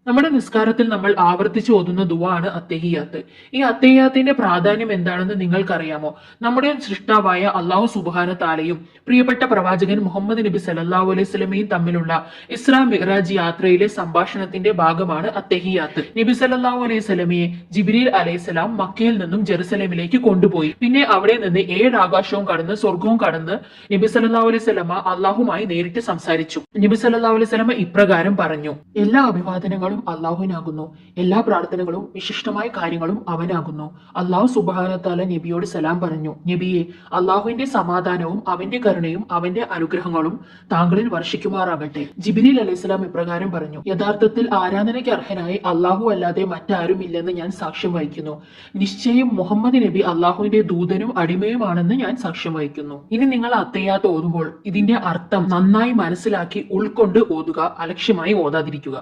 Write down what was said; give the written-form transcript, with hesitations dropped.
നമ്മുടെ നിസ്കാരത്തിൽ നമ്മൾ ആവർത്തിച്ച് ഓതുന്ന ദുആണ് അത്തഹിയാത്ത്. ഈ അത്തഹിയാത്തിന്റെ പ്രാധാന്യം എന്താണെന്ന് നിങ്ങൾക്കറിയാമോ? നമ്മുടെ സൃഷ്ടാവായ അള്ളാഹു സുബ്ഹാനഹു തആലയും പ്രിയപ്പെട്ട പ്രവാചകൻ മുഹമ്മദ് നബി സല്ലല്ലാഹു അലൈഹി വസല്ലമയും തമ്മിലുള്ള ഇസ്രാ മിഅ്റാജ് യാത്രയിലെ സംഭാഷണത്തിന്റെ ഭാഗമാണ് അത്തഹിയാത്ത്. നബി സല്ലല്ലാഹു അലൈഹി വസല്ലമയെ ജിബ്രീൽ അലൈഹിസ്സലാം മക്കയിൽ നിന്നും ജെറുസലേമിലേക്ക് കൊണ്ടുപോയി. പിന്നെ അവിടെ നിന്ന് 7 ആകാശവും കടന്ന് സ്വർഗവും കടന്ന് നബി സല്ലല്ലാഹു അലൈഹി വസല്ലമ അള്ളാഹുമായി നേരിട്ട് സംസാരിച്ചു. നബി സല്ലല്ലാഹു അലൈഹി വസല്ലമ ഇപ്രകാരം പറഞ്ഞു: എല്ലാ അഭിവാദനങ്ങളും അള്ളാഹുവിനാകുന്നു, എല്ലാ പ്രാർത്ഥനകളും വിശിഷ്ടമായ കാര്യങ്ങളും അവനാകുന്നു. അള്ളാഹു സുബ്ഹാനഹു തആല നബിയോട് സലാം പറഞ്ഞു: നബിയെ, അള്ളാഹുവിന്റെ സമാധാനവും അവന്റെ കരുണയും അവന്റെ അനുഗ്രഹങ്ങളും താങ്കളിൽ വർഷിക്കുമാറാകട്ടെ. ജിബ്രീൽ അലൈഹിസ്സലാം ഇപ്രകാരം പറഞ്ഞു: യഥാർത്ഥത്തിൽ ആരാധനയ്ക്ക് അർഹനായി അള്ളാഹു അല്ലാതെ മറ്റാരുമില്ലെന്ന് ഞാൻ സാക്ഷ്യം വഹിക്കുന്നു. നിശ്ചയം മുഹമ്മദ് നബി അള്ളാഹുവിന്റെ ദൂതനും അടിമയുമാണെന്ന് ഞാൻ സാക്ഷ്യം വഹിക്കുന്നു. ഇനി നിങ്ങൾ അത്തഹിയാത്ത് ഓതുമ്പോൾ ഇതിന്റെ അർത്ഥം നന്നായി മനസ്സിലാക്കി ഉൾക്കൊണ്ട് ഓതുക, അലക്ഷ്യമായി ഓതാതിരിക്കുക.